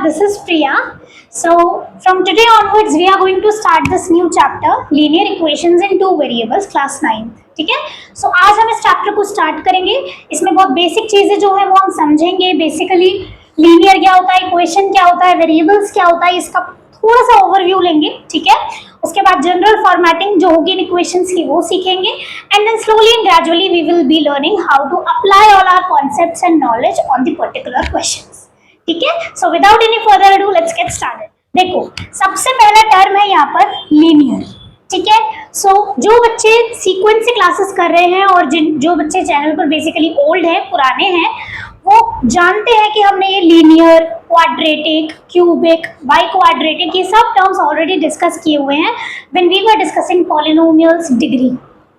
this is Priya. So from today onwards we are going to start this new chapter, linear equations in two variables, class 9. ठीक है. So आज हम इस chapter को start करेंगे. इसमें बहुत बेसिक चीजें जो है वो हम समझेंगे. बेसिकली लीनियर क्या होता है, इक्वेशन क्या होता है, वेरिएबल्स क्या होता है, इसका थोड़ा सा ओवरव्यू लेंगे. ठीक है. उसके बाद जनरल फॉर्मेटिंग जो होगी इन इक्वेशंस की वो सीखेंगे. And then slowly and gradually we will be learning how to apply all our concepts and knowledge on the particular questions. ठीक है. So without any further ado let's get started. देखो सबसे पहला टर्म है यहाँ पर लीनियर. ठीक है. सो जो बच्चे सीक्वेंस से क्लासेस कर रहे हैं और जो बच्चे चैनल पर बेसिकली ओल्ड है, पुराने हैं, वो जानते हैं कि हमने ये linear, quadratic, cubic, biquadratic ये सब टर्म्स ऑलरेडी डिस्कस किए हुए हैं when we were discussing polynomials degree.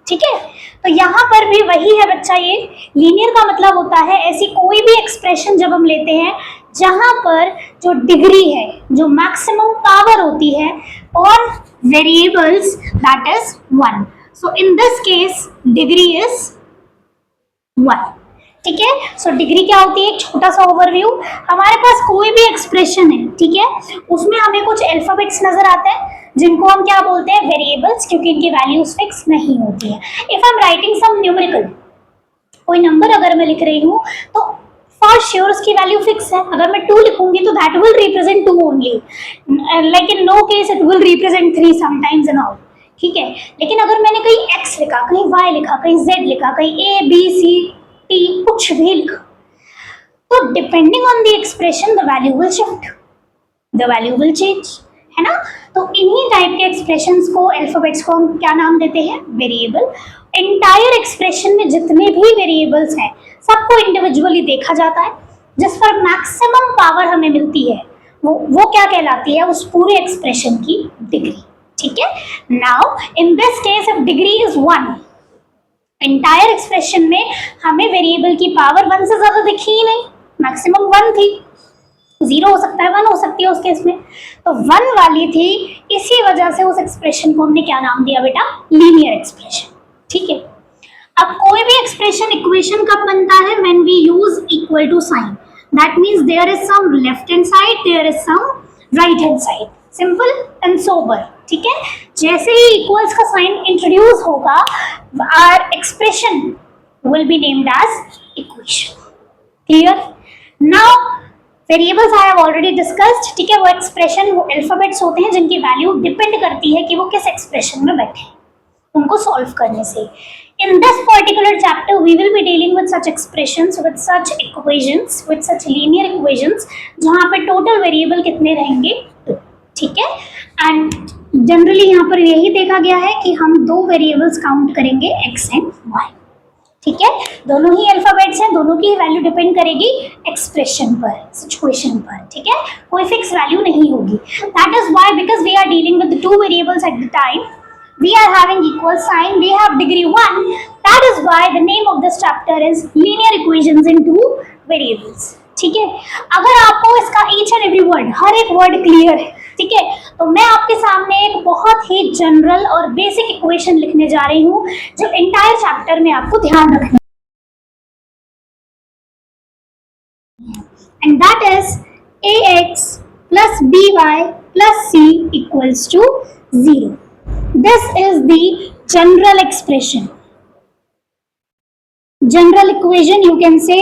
ठीक है. तो यहाँ पर भी वही है बच्चा. ये लीनियर का मतलब होता है ऐसी कोई भी एक्सप्रेशन जब हम लेते हैं जहाँ पर जो डिग्री है, जो मैक्सिमम पावर होती है और variables that is 1. So in this case degree is 1. ठीक है. सो डिग्री क्या होती है, एक छोटा सा ओवरव्यू. हमारे पास कोई भी एक्सप्रेशन है, ठीक है, उसमें हमें कुछ अल्फाबेट्स नजर आते हैं जिनको हम क्या बोलते हैं, वेरिएबल्स, क्योंकि इनकी वैल्यूज फिक्स नहीं होती है. If I am writing some numerical, कोई नंबर अगर मैं लिख रही हूँ तो फॉर श्योर उसकी वैल्यू फिक्स है. अगर मैं 2 लिखूंगी तो that will represent 2 only, like in no case it will represent 3 sometimes and all. ठीक है. लेकिन अगर मैंने कहीं x लिखा, कहीं y लिखा, कहीं z लिखा, कहीं a b c t कुछ भी लिखा, तो depending on the expression the value will shift, the value will change, है ना. तो इन्हीं टाइप के एक्सप्रेशंस को, अल्फाबेट्स को हम क्या नाम देते हैं, वेरिएबल. एंटायर एक्सप्रेशन में जितने भी वेरिएबल्स हैं सबको इंडिविजुअली देखा जाता है. जिस पर मैक्सिमम पावर हमें मिलती है वो क्या कहलाती है, उस पूरे एक्सप्रेशन की डिग्री. ठीक है. Now in this case if degree is 1, entire expression में हमें वेरिएबल की पावर 1 से ज्यादा दिखी ही नहीं, मैक्सिमम 1 थी. 0 हो सकता है, 1 हो सकती है उस केस में, तो 1 वाली थी. इसी वजह से उस एक्सप्रेशन को हमने क्या नाम दिया बेटा, लीनियर एक्सप्रेशन. ठीक है. अब कोई भी एक्सप्रेशन इक्वेशन कब बनता है, when we use equal to sign. That means there is some left hand side, there is some right hand side. Simple and sober. ठीक है. जैसे ही इक्वल्स का साइन इंट्रोड्यूस होगा, our expression will be named as equation. Clear. Now variables I have already discussed. ठीक है. वो expression, वो अल्फाबेट्स होते हैं जिनकी वैल्यू डिपेंड करती है कि वो किस एक्सप्रेशन में बैठे, उनको सॉल्व करने से. In this particular chapter, we will be dealing with such expressions, with such equations, with such linear equations, जहाँ पे total variable कितने रहेंगे. ठीक है. And generally यहाँ पर यही देखा गया है कि हम 2 variables काउंट करेंगे, x and y. ठीक है. दोनों ही अल्फाबेट्स हैं, दोनों की वैल्यू डिपेंड करेगी एक्सप्रेशन पर, सिचुएशन पर. ठीक है. कोई फिक्स वैल्यू नहीं होगी. That is why, because we are dealing with the 2 variables at the time, we are having equal sign, we have degree 1. That is why the name of this chapter is linear equations in two variables. ठीक है. अगर आपको इसका each and every word, हर एक word clear है, ठीक है, तो मैं आपके सामने एक बहुत ही जनरल और बेसिक इक्वेशन लिखने जा रही हूँ जो एंटायर चैप्टर में आपको ध्यान रखना है. And that is ax plus by plus c equals to 0. This is the general expression, general equation you can say,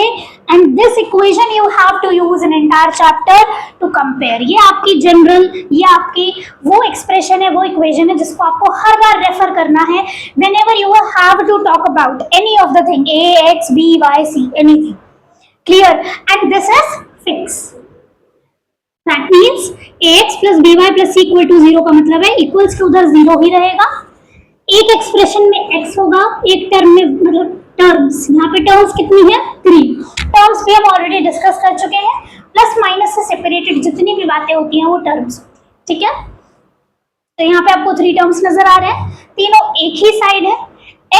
and this equation you have to use in entire chapter to compare. ये आपकी general, ये आपकी वो expression है, वो equation है जिसको आपको हर बार रेफर करना है whenever you have to talk about any of the thing, a, x, b, y, c, anything. Clear. And this is fixed. That means ax plus by plus c equal to 0 का मतलब है equals के उधर 0 ही रहेगा. एक expression में x होगा, एक टर्म में, मतलब टर्म्स, यहाँ पे टर्म्स कितनी है, 3 टर्म्स भी हम ऑलरेडी डिस्कस कर चुके हैं. प्लस माइनस से सेपरेटेड जितनी भी बातें होती हैं वो टर्म्स. ठीक है. तो यहाँ पे आपको 3 टर्म्स नजर आ रहे हैं, तीनों एक ही साइड है.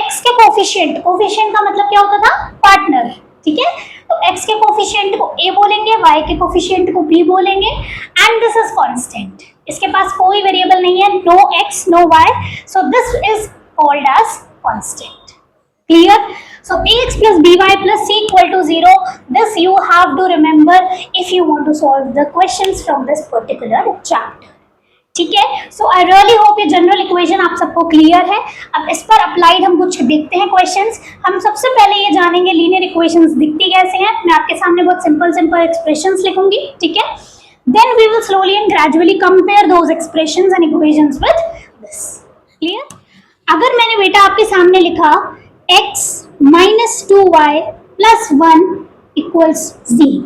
x के कोफिशिएंट, कोफिशिएंट का मतलब क्या होता था, पार्टनर. ठीक है. तो x के कोफिशिएंट को a बोलेंगे, y के कोफिशिएंट को b बोलेंगे. And this is constant. इसके पास कोई वेरिएबल नहीं है, no x no y, so this is called as constant. Clear. So ax plus by plus c equal to 0. This you have to remember if you want to solve the questions from this particular chapter. ठीक है, सो I really hope ये general equation आप सबको clear है। अब इस पर applied हम कुछ देखते हैं क्वेश्चंस। हम सबसे पहले ये जानेंगे लीनियर इक्वेशंस दिखती कैसे हैं। मैं आपके सामने बहुत सिंपल सिंपल एक्सप्रेशंस लिखूंगी, ठीक है। Then we will slowly and gradually compare those expressions and equations with this. Clear? अगर मैंने बेटा आपके सामने लिखा x minus 2y plus 1 equals 0,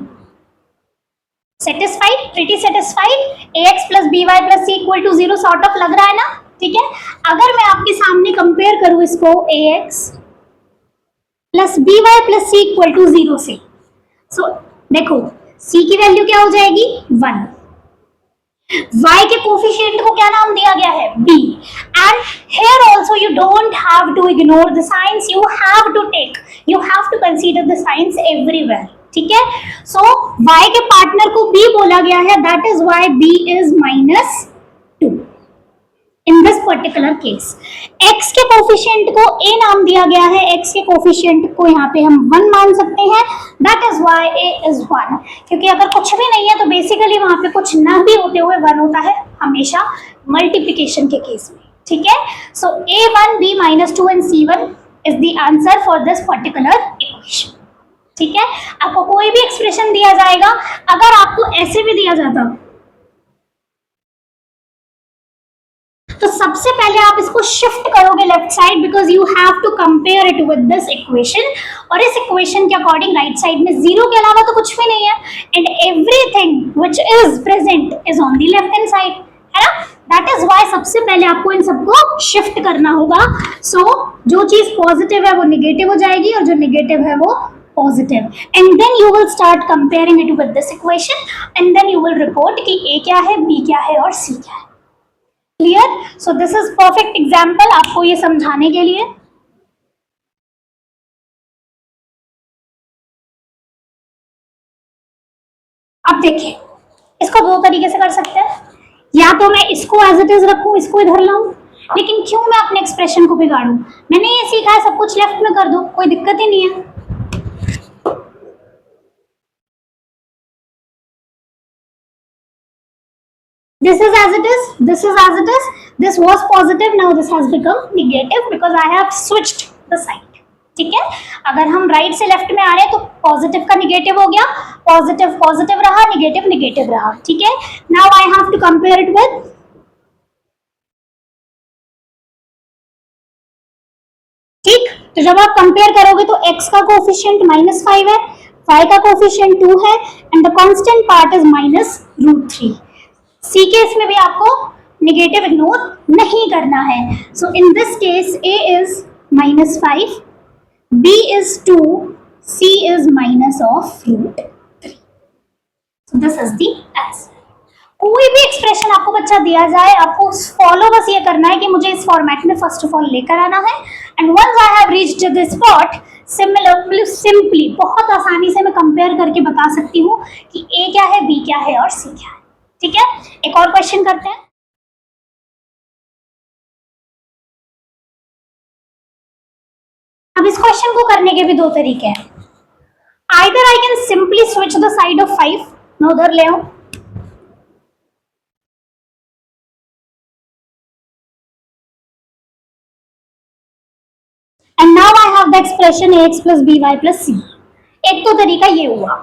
satisfied, pretty satisfied. ax plus by plus c equal to 0 sort of लग रहा है ना, ठीक है। अगर मैं आपके सामने कंपेयर करूं इसको ax plus by plus c equal to 0 से, सो देखो c की वैल्यू क्या हो जाएगी 1, y के कोफिशिएंट को क्या नाम दिया गया है b, and here also you don't have to ignore the signs, you have to consider the signs everywhere, ठीक है। सो y के पार्टनर को b बोला गया है, that is y b is -2 in this particular case. x के coefficient को a नाम दिया गया है, x के कोफिशिएंट को यहाँ पे हम 1 मान सकते हैं, that is y a is 1, क्योंकि अगर कुछ भी नहीं है तो बेसिकली वहां पे कुछ ना भी होते हुए 1 होता है हमेशा मल्टीप्लिकेशन के केस में, ठीक है। सो a1 b -2 and c1 is the answer for this particular equation, ठीक है। आपको कोई भी एक्सप्रेशन दिया जाएगा, अगर आपको ऐसे भी दिया जाता तो सबसे पहले आप इसको शिफ्ट करोगे left side, because you have to compare it with this equation, और इस इक्वेशन के अकॉर्डिंग राइट साइड में 0 के अलावा तो कुछ भी नहीं है, and everything which is present is on the left hand side, है ना। दैट इज वाई सबसे पहले आपको इन सबको शिफ्ट करना होगा। सो जो चीज पॉजिटिव है वो निगेटिव हो जाएगी, और जो निगेटिव है वो positive, and then you will start comparing it with this equation, and then you will report कि a क्या है, b क्या है और c क्या है। Clear? So this is perfect example आपको ये समझाने के लिए। अब देखिए, इसको दो तरीके से कर सकते हैं, या तो मैं इसको एज इट इज रखूं, इसको इधर लाऊं, लेकिन क्यों मैं अपने एक्सप्रेशन को बिगाड़ूं। मैंने ये सीखा है सब कुछ लेफ्ट में कर दो, कोई दिक्कत ही नहीं है। This is as it is, this is as it is, this was positive, now this has become negative because I have switched the side, ठीक है। अगर हम राइट से लेफ्ट में आ रहे हैं तो पॉजिटिव का निगेटिव हो गया, पॉजिटिव पॉजिटिव रहा, निगेटिव निगेटिव रहा, ठीक है। Now I have to compare it with, ठीक। तो जब आप कंपेयर करोगे तो x का कोफिशिएंट -5 है, y का कोफिशिएंट 2 है, and the constant part is -√3। सी केस में भी आपको निगेटिव इग्नोर नहीं करना है। So in this case a is -5, b is 2, c is -√3। So this is the answer. कोई भी एक्सप्रेशन आपको बच्चा दिया जाए, आपको फॉलो बस ये करना है कि मुझे इस फॉर्मेट में फर्स्ट ऑफ ऑल लेकर आना है, and once I have reached this spot, simply बहुत आसानी से मैं कंपेयर करके बता सकती हूँ कि a क्या है, b क्या है और c क्या है, ठीक है। एक और क्वेश्चन करते हैं। अब इस क्वेश्चन को करने के भी दो तरीके हैं। Either I can simply switch the side of 5, मैं उधर ले आऊं, and now I have the expression ax plus by plus c। एक तो तरीका ये हुआ।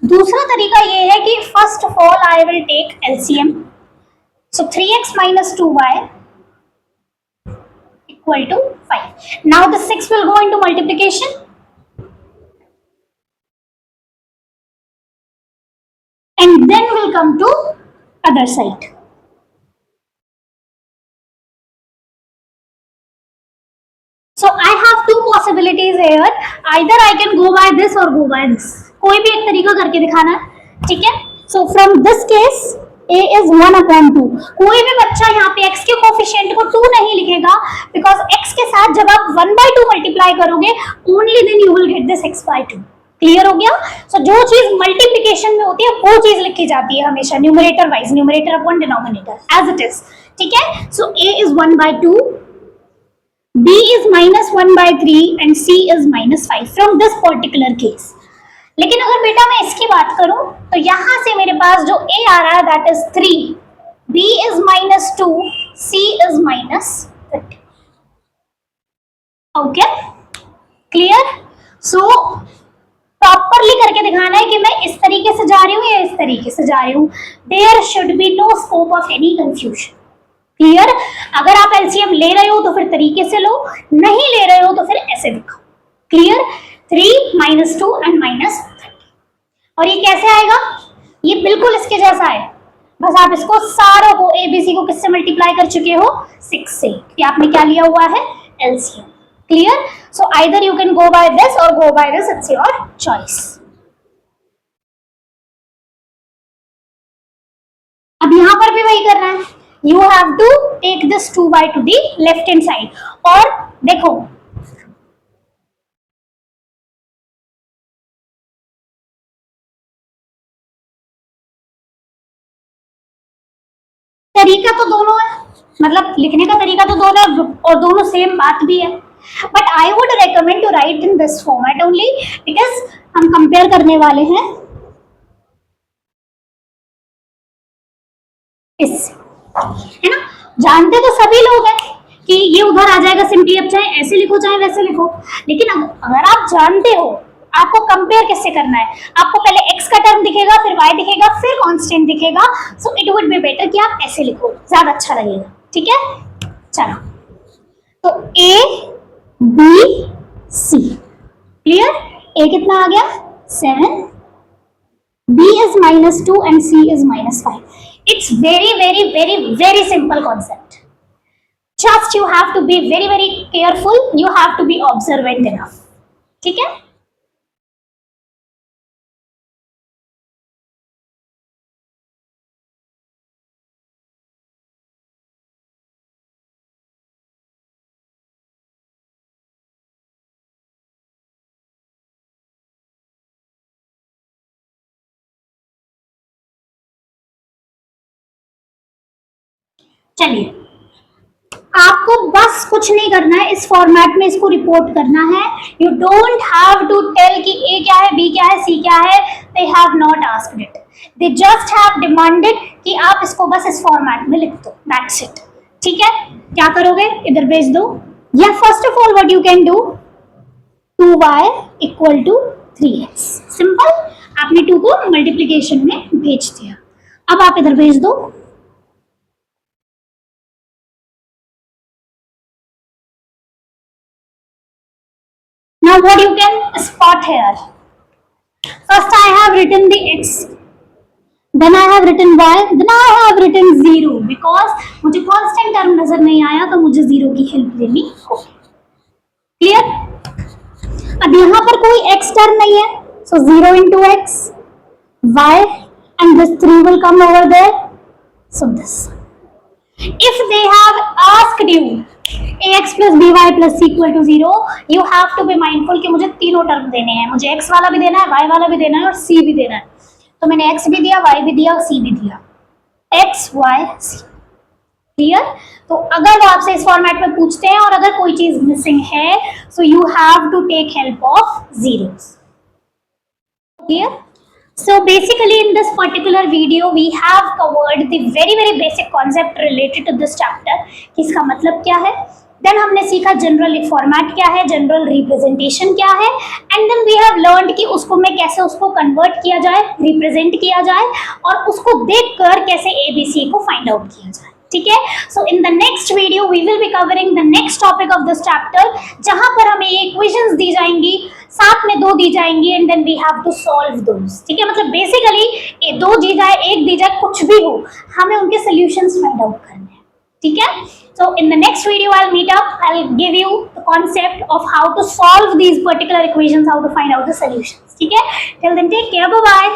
दूसरा तरीका ये है कि first of all I will take LCM, so 3x minus 2y equal to 5. Now the 6 will go into multiplication, and then we'll come to other side. So I have two possibilities here. Either I can go by this or go by this. कोई भी एक तरीका करके दिखाना है, ठीक है। So from this case a is 1/2। कोई भी बच्चा यहाँ पे x के कोफिशिएंट को 2 नहीं लिखेगा, बिकॉज x के साथ जब आप 1/2 मल्टीप्लाई करोगे only then you will get this x/2। Clear हो गया। सो जो चीज मल्टीप्लिकेशन में होती है वो चीज लिखी जाती है हमेशा numerator wise, numerator upon denominator as it is, ठीक है। सो a is 1/2, B is -1/3 and C is -5 from this particular case. लेकिन अगर बेटा मैं इसकी बात करूं तो यहां से मेरे पास जो A आ रहा है that is 3, B is -2, C is -30. Okay clear? So properly करके दिखाना है कि मैं इस तरीके से जा रही हूँ या इस तरीके से जा रही हूँ. There should be no scope of any confusion. Clear? अगर आप एलसीएम ले रहे हो तो फिर तरीके से लो, नहीं ले रहे हो तो फिर ऐसे दिखाओ. क्लियर? 3 -2 एंड -30. और ये कैसे आएगा? ये बिल्कुल इसके जैसा है, बस आप इसको सारों को एबीसी को किससे मल्टीप्लाई कर चुके हो? 6 से. कि आपने क्या लिया हुआ है? LCM. Clear? So either you can go by this और go by this, it's your choice. अब यहां पर भी वही करना है. You have to take this 2y to the left hand side. और देखो तरीका तो दोनों है, मतलब लिखने का तरीका तो दोनों है और दोनों सेम बात भी है. But I would recommend to write in this format only because हम कंपेयर करने वाले हैं इससे, है ना? जानते तो सभी लोग हैं कि ये उधर आ जाएगा सिंपली. अब चाहे ऐसे लिखो चाहे वैसे लिखो, लेकिन अगर आप जानते हो आपको कंपेयर किससे करना है, आपको पहले x का टर्म दिखेगा, फिर y दिखेगा, फिर कांस्टेंट दिखेगा. So it would be better कि आप ऐसे लिखो, ज्यादा अच्छा लगेगा. ठीक है? चलो तो A B C. Clear? A कितना आ गया? 7, B is -2 and C is -5. It's very simple concept. Just you have to be very careful. You have to be observant enough. ठीक है? चलिए आपको बस कुछ नहीं करना है, इस फॉर्मेट में इसको रिपोर्ट करना है. You don't have to tell कि ए क्या है, बी क्या है, सी क्या है. They have not asked it, they just have demanded कि आप इसको बस इस फॉर्मेट में लिख दो. That's it. ठीक है? क्या करोगे? इधर भेज दो. या first of all what you can do, 2y = 3x. Simple. आपने 2 को मल्टीप्लीकेशन में भेज दिया. अब आप इधर भेज दो. Now what you can spot here? First I have written the x, then I have written y, then I have written 0 because मुझे constant term नजर नहीं आया तो मुझे 0 की हेल्प लेनी होगी. क्लियर? अब यहाँ पर कोई x टर्म नहीं है, so 0 into x, y and this 3 will come over there. So this. If they have asked you ax plus by plus c equal to 0, you have to be mindful कि मुझे तीनों term देने हैं. मुझे x वाला भी देना है, y वाला भी देना है और c भी देना है. तो मैंने x भी दिया, y भी दिया और c भी दिया. x, y, c. क्लियर? तो अगर वो आपसे इस फॉर्मेट में पूछते हैं और अगर कोई चीज मिसिंग है, so you have to take help of zeros. Clear? So basically in this particular video we have covered the very basic concept related to this chapter कि इसका मतलब क्या है. Then हमने सीखा जनरल फॉर्मेट क्या है, जनरल रिप्रेजेंटेशन क्या है, and then we have learned कि उसको मैं कैसे उसको कन्वर्ट किया जाए, रिप्रेजेंट किया जाए और उसको देखकर कैसे एबीसी को फाइंड आउट किया जाए. ठीक है? So in the next video we will be covering the next topic of this chapter, जहां पर हमें ये इक्वेशंस दी जाएंगी, साथ में 2 दी जाएंगी and then we have to solve those. ठीक है? मतलब बेसिकली ये 2 दी जाए, 1 दी जाए, कुछ भी हो, हमें उनके सॉल्यूशंस फाइंड आउट करने हैं. ठीक है? So in the next video I'll meet up, I'll give you the concept of how to solve these particular equations, how to find out the solutions. ठीक है? Till then take care, bye bye.